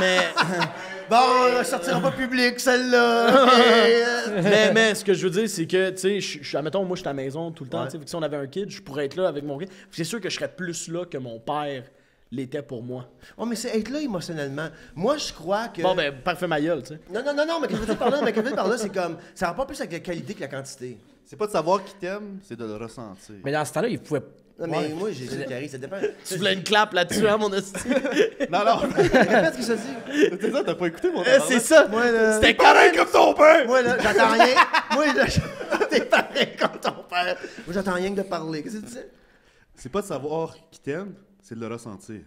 S3: Mais...
S2: Bon, elle sortira pas public, celle-là.
S3: mais ce que je veux dire, c'est que, tu sais, admettons, moi, je suis à la maison tout le temps. Tu sais, si on avait un kid, je pourrais être là avec mon kid. C'est sûr que je serais plus là que mon père l'était pour moi.
S2: Oh, mais c'est être là émotionnellement. Moi, je crois que...
S3: Bon, ben, parfait ma gueule, tu sais.
S2: Non, mais quand je veux dire par là, c'est comme... Ça rend pas plus avec la qualité que la quantité.
S1: C'est pas de savoir qui t'aime, c'est de le ressentir.
S4: Mais dans ce temps-là, il pouvait.
S2: Non, mais moi, j'ai dit Carrie, ça dépend.
S3: Tu voulais une clap là-dessus, hein, mon hostie?
S1: Non, non.
S2: Répète ce que ça dit.
S1: C'est ça, t'as pas écouté mon
S3: C'est ça!
S2: Moi, là...
S3: C'était pareil comme ton père!
S2: Moi, là, j'entends rien. Moi, là, t'es pareil comme ton père. Moi, j'entends rien que de parler. Qu'est-ce que tu disais?
S1: C'est pas de savoir qui t'aime, c'est de le ressentir.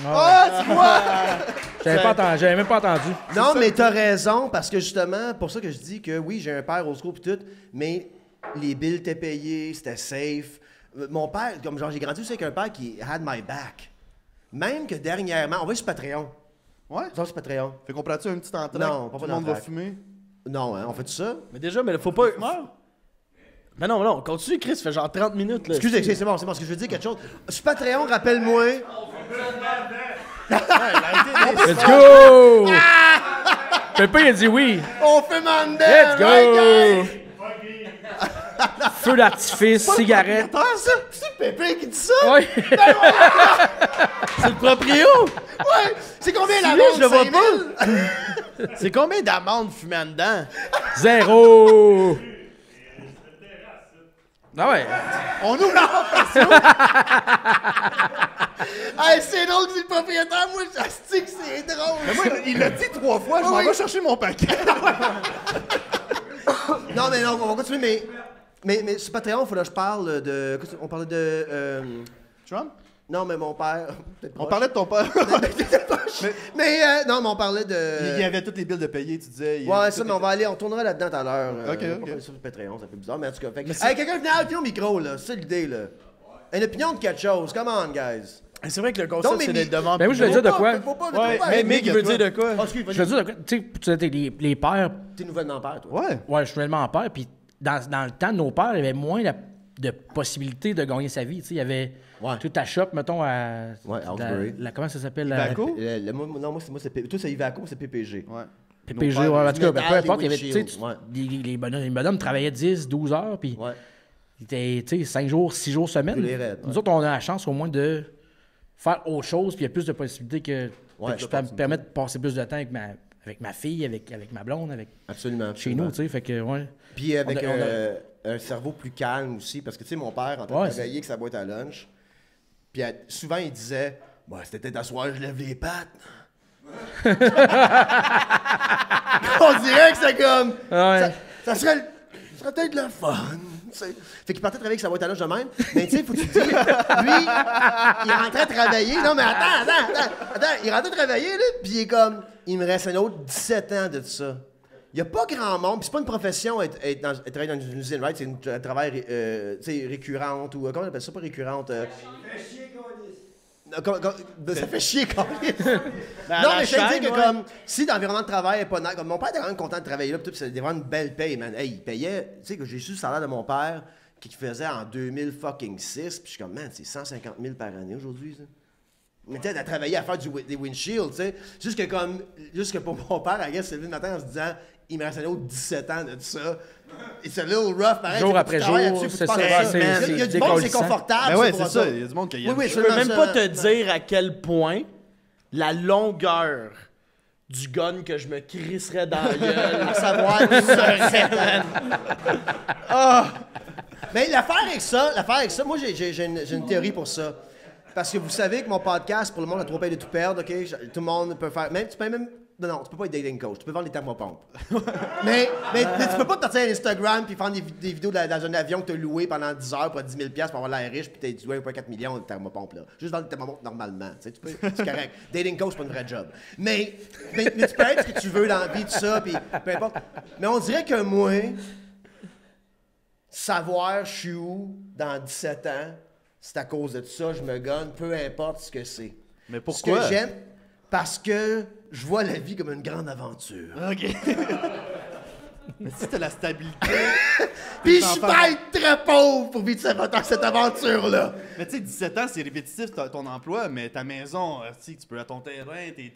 S2: Ah, tu vois!
S4: J'avais même pas entendu.
S2: Non, mais t'as raison, parce que justement, pour ça que je dis que oui, j'ai un père au school pis tout, mais les billes étaient payés, c'était safe. Mon père, comme genre, j'ai grandi aussi avec un père qui had my back. Même que dernièrement, on va sur Patreon.
S1: Ouais?
S2: Ça, c'est Patreon.
S1: Fait qu'on prend-tu un petit entraque?
S2: Non, pas
S1: Tout le monde va
S2: d'entraque.
S1: fumer?
S2: Non, hein, on fait tout ça?
S3: Mais déjà, mais faut pas... Mais non, continue, Chris, ça fait genre 30 minutes, là.
S2: Excusez, c'est bon, ce que je veux dire quelque chose. Sur Patreon, rappelle-moi.
S4: Let's go! Pépé, il a dit oui.
S2: On fait Mandel!
S4: Let's go!
S2: Right, guys?
S4: Feu d'artifice, cigarette.
S2: Ah, ça, c'est Pépé qui dit ça?
S4: Ouais.
S3: C'est le proprio!
S2: Ouais! C'est combien la
S3: Lui, je le vois
S2: 5 000?
S3: C'est combien d'amandes fumées en dedans?
S4: 0. Ah ouais.
S2: On ouvre la passion! Hey, c'est drôle que c'est le propriétaire, moi, j'astique que c'est drôle!
S1: Mais moi, il l'a dit 3 fois, je m'en
S2: Oui.
S1: vais chercher mon paquet.
S2: Non, mais non, on va continuer, mais sur Patreon, il faut que je parle de... On parlait de...
S1: Trump?
S2: Non, mais mon père...
S1: On parlait de ton père.
S2: Non, mais on parlait de...
S1: Il y avait toutes les billes de payer, tu disais.
S2: Ouais, ça, mais on tournera là-dedans tout à l'heure.
S1: Ok,
S2: on va
S1: ok.
S2: parler sur le Patreon, c'est un peu bizarre, mais en tout cas... Fait que... Hey, quelqu'un venait à au micro, là, c'est l'idée, là. Une opinion de quelque chose, come on, guys.
S3: C'est vrai que le
S2: Non,
S3: concept,
S2: mais
S3: c'est d'être devant...
S4: Ben oui, je veux dire de quoi?
S2: Faut pas,
S3: Ouais, mais Mick
S2: il
S3: veut dire de quoi?
S2: Ah, excuse,
S4: Je veux dire, tu sais, les pères,
S2: T'es nouvellement père, toi.
S1: Ouais.
S4: ouais, je suis nouvellement père, puis dans le temps de nos pères, il y avait moins de possibilités de gagner sa vie. Tu sais, il y avait
S2: Ouais.
S4: toute ta shop, mettons, à.
S2: Ouais, Hawkesbury.
S4: Comment ça s'appelle?
S1: Ivaco?
S2: Non, moi, c'est toi, c'est Ivaco, c'est PPG.
S1: Ouais.
S4: PPG,
S1: Nos pères,
S4: ouais, en tout cas,
S2: Metal,
S4: peu importe, il y avait,
S2: Windshield,
S4: tu sais,
S2: ouais.
S4: les bonhommes travaillaient 10, 12 heures, puis
S2: Ouais.
S4: ils étaient, tu sais, 5 jours, 6 jours semaine.
S2: Brûlés raides,
S4: Nous
S2: ouais.
S4: autres, on a la chance au moins de faire autre chose, puis il y a plus de possibilités que
S2: Ouais,
S4: je peux me permettre de passer plus de temps avec ma fille, avec ma blonde,
S2: Absolument.
S4: chez nous, tu sais, fait que, ouais.
S2: Puis avec
S4: On a-
S2: un cerveau plus calme aussi, parce que, tu sais, mon père, en train
S4: Ouais,
S2: de travailler avec sa boîte à lunch, puis souvent, il disait « Ouais, c'était peut-être à soir, je lève les pattes. » On dirait que c'est comme...
S4: Ouais.
S2: Ça serait peut-être le fun. T'sais. Fait qu'il partait travailler avec sa boîte à lunch de même. Mais tu sais, faut que tu te dises, lui, il rentrait travailler. Non, mais attends. Il rentrait travailler, là, puis il est comme, il me reste un autre 17 ans de ça. Il n'y a pas grand monde, puis c'est pas une profession être travailler dans une usine, right? C'est un travail tu sais, récurrente, ou comment on appelle ça, pas récurrente? Ça fait chier quand même. Non, mais je veux dire que comme, si l'environnement de travail est pas nice, comme mon père était quand même content de travailler là, puis c'était vraiment une belle paye, man. Hey, il payait, tu sais, que j'ai su le salaire de mon père, qu'il faisait en 2006, puis je suis comme, man, c'est 150 000 par année aujourd'hui, ça. Mais tu sais, à travailler à faire des windshields, tu sais. Juste que pour mon père, à guess, c'est le matin en se disant, il me reste un autre 17 ans de ça. It's a little rough, pareil.
S4: Jour
S2: tu
S4: après
S2: travailles
S4: jour,
S2: là-dessus,
S4: c'est
S2: faut que tu
S4: ça,
S2: penses à
S4: c'est
S2: Il y a du monde, c'est
S4: décollissant.
S2: confortable.
S1: Ben ouais,
S2: pour
S1: c'est ça.
S2: eux
S1: Il y a du monde qui
S2: Oui,
S3: Je peux même pas te dire à quel point la longueur du gun que je me crisserais dans la gueule
S2: à savoir où serait, man. Mais l'affaire avec ça, moi j'ai une théorie pour ça. Parce que vous savez que mon podcast, pour le monde, a trop payé de tout perdre, OK? Tout le monde peut faire. Même, tu peux même Non, tu peux pas être dating coach. Tu peux vendre des thermopompes. mais tu peux pas te partir à Instagram puis faire des vidéos dans un avion que tu as loué pendant 10 heures pour 10 000 pour avoir l'air riche puis tu as dit 1,4 million de thermopompes. Là. Juste vendre des thermopompes normalement. Tu sais, c'est correct. Dating coach, c'est pas une vraie job. Mais tu peux être ce que tu veux dans la vie, tout ça, puis peu importe. Mais on dirait que moi, savoir je suis où dans 17 ans, c'est à cause de tout ça, je me gagne, peu importe ce que c'est.
S1: Mais pourquoi?
S2: Ce que j'aime, parce que je vois la vie comme une grande aventure.
S1: OK. Mais si t'as la stabilité...
S2: Puis je suis pas être très pauvre pour vivre cette aventure-là.
S1: Mais tu sais, 17 ans, c'est répétitif ton emploi, mais ta maison, tu peux à ton terrain, t'es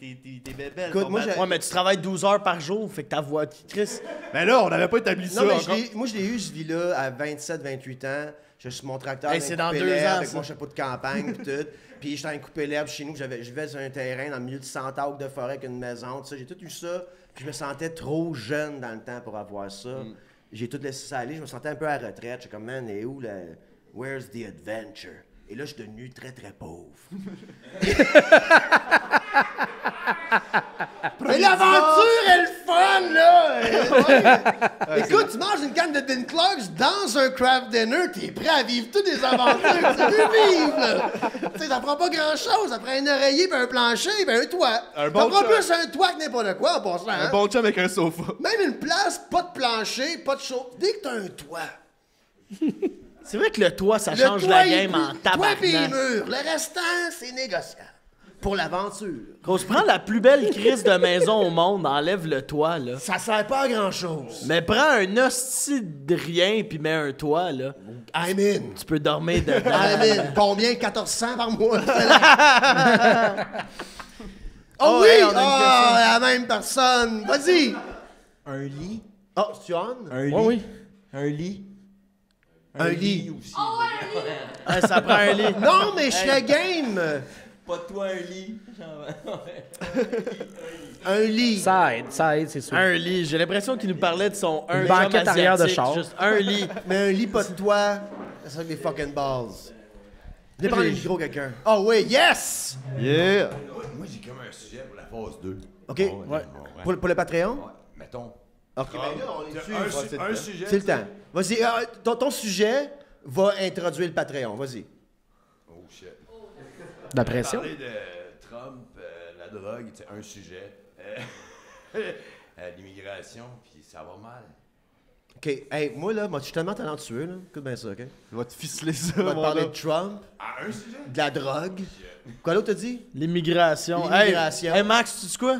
S1: bébelle.
S2: Écoute, moi,
S3: Ouais, mais tu travailles 12 heures par jour, fait que ta voix... Chris...
S1: Mais là, on n'avait pas établi ça
S2: Non, mais
S1: encore.
S2: moi, je l'ai eu, ce vie-là, à 27-28 ans. Je suis mon tracteur.
S3: Hey, c'est dans 2 ans,
S2: avec
S3: ça.
S2: mon chapeau de campagne, puis tout. Puis j'étais en train de couper l'herbe chez nous. Je vivais sur un terrain dans le milieu de 100 acres de forêt avec une maison. Tout ça. J'ai tout eu ça. Puis je me sentais trop jeune dans le temps pour avoir ça. J'ai tout laissé ça aller. Je me sentais un peu à la retraite. J'étais comme, man, et où la... Where's the adventure? Et là, je suis devenu très, très pauvre. Mais l'aventure est le fun, là! Ouais. Écoute, tu manges une canne de Din Clarks dans un craft dinner, t'es prêt à vivre toutes les aventures que tu veux vivre, là! Tu sais, ça prend pas grand-chose. Ça prend un oreiller, puis un plancher, puis un toit.
S1: Un
S2: Ça
S1: bon
S2: prend
S1: chum.
S2: plus un toit que n'importe quoi, en passant.
S1: Un
S2: Hein?
S1: bon chum avec un sofa.
S2: Même une place, pas de plancher, pas de chaud. Dès que t'as un toit,
S3: C'est vrai que le toit, ça
S2: le
S3: change
S2: toit,
S3: la
S2: il
S3: game
S2: peut-
S3: en
S2: Toit pis les
S3: tabarnak.
S2: murs. Le restant, c'est négociable. Pour l'aventure.
S3: Gros, tu prends la plus belle crise de maison au monde, enlève le toit, là.
S2: Ça sert pas à grand-chose.
S3: Mais prends un hostie de rien puis mets un toit, là.
S2: I'm in.
S3: Tu peux dormir dedans.
S2: I'm in. Combien? 1400 par mois? Oh oui!
S3: hey, on a une
S2: Ah, la même personne. Vas-y.
S5: Un lit.
S2: Oh, c'est on?
S5: Un lit.
S4: Oui.
S5: Un lit.
S2: Un lit.
S5: aussi.
S3: Ouais, ça prend un lit.
S2: Non, mais je serais game.
S5: Pas toi un lit.
S2: Un lit.
S4: Ça aide, c'est sûr.
S3: Un lit. J'ai l'impression qu'il nous parlait de son un
S4: banquette
S3: chum
S4: arrière de
S3: asiatique,
S4: char.
S3: Juste un lit.
S2: Mais un lit pas de toi, ça serait des fucking balls. Dépend du micro, quelqu'un. Oh oui, yes!
S1: Yeah!
S6: Moi, j'ai comme un sujet pour la phase 2.
S2: OK. Pour le Patreon?
S6: Mettons.
S2: OK, ben là, on est dessus.
S6: Un sujet.
S2: C'est le temps. Vas-y, ton sujet va introduire le Patreon. Vas-y.
S6: Oh shit.
S4: La pression.
S6: Parler de Trump, la drogue, c'est un sujet. L'immigration, puis ça va mal.
S2: OK. Hey, moi, là, moi, je suis tellement talentueux, là. Écoute bien ça, OK?
S1: Je vais te ficeler ça,
S2: On va te
S1: mon
S2: parler
S1: gars.
S2: de Trump,
S6: Ah, un sujet?
S2: de la drogue. Quoi d'autre t'as dit?
S3: L'immigration.
S2: L'immigration.
S3: Hey, Max, tu dis quoi?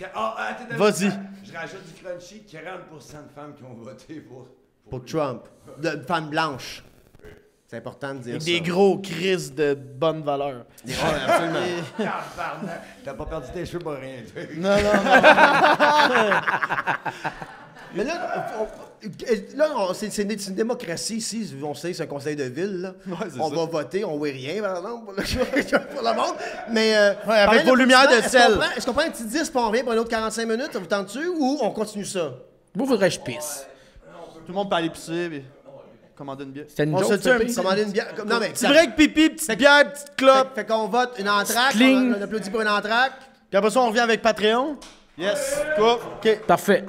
S6: Attends,
S3: Vas-y.
S6: Je rajoute du crunchy, 40% de femmes qui ont voté
S2: Pour Trump. De femme blanche. C'est important de dire
S3: Avec
S2: ça.
S3: des gros crises de bonne valeur.
S2: Ouais, absolument.
S6: Tabarnak, t'as pas perdu tes cheveux pour rien dire.
S3: Non.
S2: Mais là, c'est une démocratie ici. On sait, c'est un conseil de ville. Là.
S1: Ouais, c'est
S2: on
S1: ça.
S2: va voter, on voit rien, par exemple, pour le monde. Mais.
S3: avec vos lumières de sel.
S2: Est-ce qu'on prend un petit 10 puis on revient pour un autre 45 minutes? Ça vous tente-tu? Ou on continue ça?
S4: Moi, faudrait que je pisse.
S1: Tout le monde peut aller pisser, puis commander une bière.
S4: C'était une
S3: On
S4: joke,
S3: se
S4: ça,
S3: tue un
S4: pisse?
S2: Commander une bière. Non, mais.
S3: Petit break pipi, petite bière, petite clope.
S2: Fait qu'on vote une entraque.
S4: Cling.
S2: On applaudit pour une entraque.
S3: Puis après ça, on revient avec Patreon.
S1: Yes! Quoi?
S4: Parfait.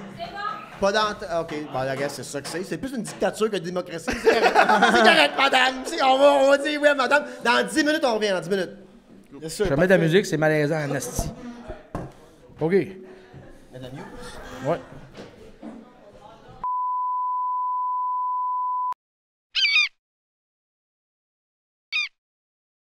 S2: Pas d'entraque. OK. Bon, regarde, c'est ça que c'est. C'est plus une dictature que une démocratie. C'est correct, c'est correct, madame. On va dire oui, madame. Dans 10 minutes, on revient. Dans 10 minutes.
S3: Bien sûr.
S4: Je vais mettre de la musique, c'est malaisant, Nasty. OK.
S2: Madame You?
S4: Ouais.